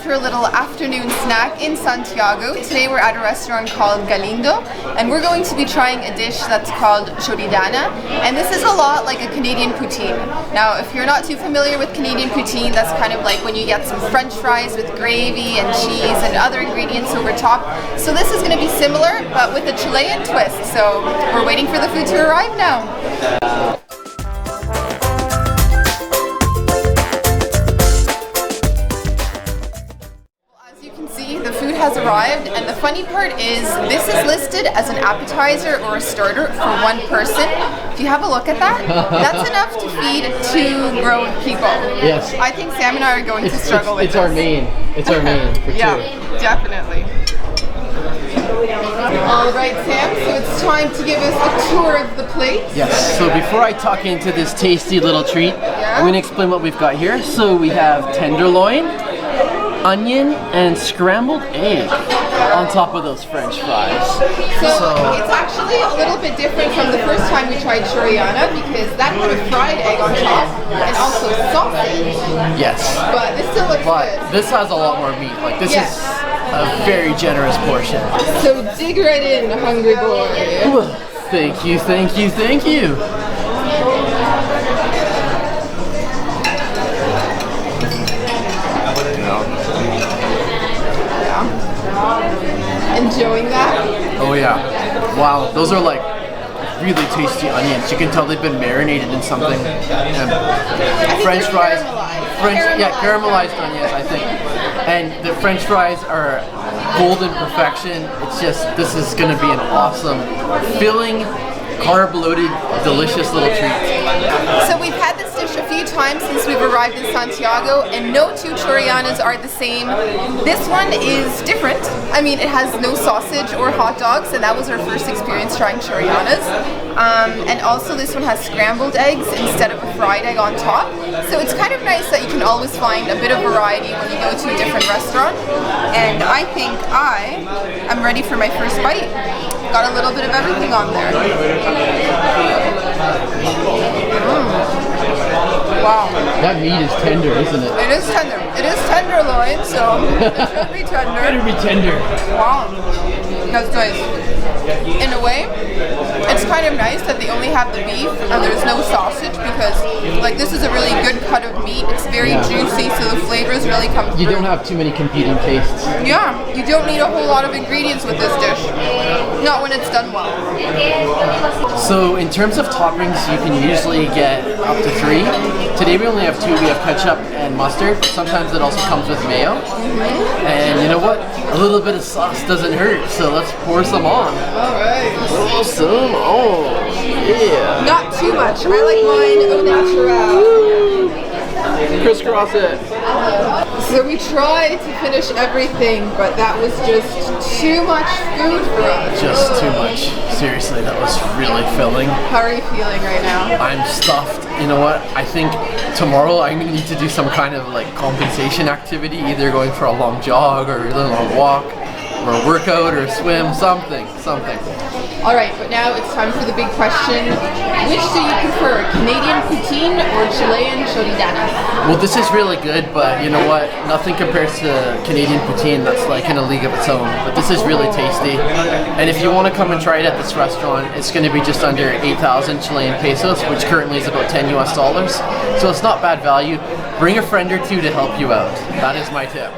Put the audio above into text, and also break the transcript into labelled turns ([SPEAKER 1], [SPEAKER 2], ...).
[SPEAKER 1] for a little afternoon snack in Santiago. Today we're at a restaurant called Galindo, and we're going to be trying a dish that's called Chorrillana, and this is a lot like a Canadian poutine. Now, if you're not too familiar with Canadian poutine, that's kind of like when you get some French fries with gravy and cheese and other ingredients over top. So this is going to be similar, but with a Chilean twist. So we're waiting for the food to arrive now. The food has arrived, and the funny part is this is listed as an appetizer or a starter for one person. If you have a look at that, that's enough to feed 2 grown people.
[SPEAKER 2] Yes.
[SPEAKER 1] I think Sam and I are going to struggle with
[SPEAKER 2] this. It's our main for 2.
[SPEAKER 1] Yeah, definitely. Alright Sam, so it's time to give us a tour of the plate.
[SPEAKER 2] Yes, so before I tuck into this tasty little treat, I'm going to explain what we've got here. So we have tenderloin, onion, and scrambled egg on top of those French fries.
[SPEAKER 1] So it's actually a little bit different from the first time we tried Chorrillana, because that had a fried egg on top and also sausage.
[SPEAKER 2] Yes.
[SPEAKER 1] But this still looks good.
[SPEAKER 2] This has a lot more meat. Like this is a very generous portion.
[SPEAKER 1] So dig right in, hungry boy.
[SPEAKER 2] Thank you, thank you, thank you.
[SPEAKER 1] Enjoying that?
[SPEAKER 2] Oh yeah. Wow, those are like really tasty onions. You can tell they've been marinated in something. And French fries, caramelized onions, I think. And the French fries are golden perfection. It's just, this is gonna be an awesome, filling, carb-loaded, delicious little treat.
[SPEAKER 1] So we've had this dish a few times since we've arrived in Santiago, and no 2 Chorrillanas are the same. This one is different. I mean, it has no sausage or hot dogs, and that was our first experience trying Chorrillanas. And also this one has scrambled eggs instead of a fried egg on top. So it's kind of nice that you can always find a bit of variety when you go to a different restaurant. And I think I am ready for my first bite. Got a little bit of everything on there. Wow.
[SPEAKER 2] That meat is tender, isn't it?
[SPEAKER 1] It is tender. It is tenderloin, so it should be tender.
[SPEAKER 2] Better be tender.
[SPEAKER 1] Wow. That's nice. In a way, it's kind of nice that they only have the beef and there's no sausage, because like this is a really good cut of meat. It's very juicy, so the flavors really come through.
[SPEAKER 2] You don't have too many competing tastes.
[SPEAKER 1] Yeah, you don't need a whole lot of ingredients with this dish. Not when it's done well.
[SPEAKER 2] So in terms of toppings, you can usually get up to 3. Today we only have 2. We have ketchup and mustard. Sometimes it also comes with mayo. And you know what? A little bit of sauce doesn't hurt, so let's pour some on.
[SPEAKER 1] Alright.
[SPEAKER 2] Pour some on. Yeah.
[SPEAKER 1] Not too much. I like mine au natural.
[SPEAKER 2] Crisscross it.
[SPEAKER 1] So we tried to finish everything, but that was just too much food for us.
[SPEAKER 2] Just too much. Seriously, that was really filling.
[SPEAKER 1] How are you feeling right now?
[SPEAKER 2] I'm stuffed. You know what? I think tomorrow I'm going to need to do some kind of like compensation activity, either going for a long jog or a really long walk, or a workout or a swim, something.
[SPEAKER 1] Alright, but now it's time for the big question. Which do you prefer, Canadian poutine or Chilean chorrillana?
[SPEAKER 2] Well, this is really good, but you know what? Nothing compares to Canadian poutine. That's like in a league of its own. But this is really tasty. And if you want to come and try it at this restaurant, it's going to be just under 8,000 Chilean pesos, which currently is about $10 US. So it's not bad value. Bring a friend or 2 to help you out. That is my tip.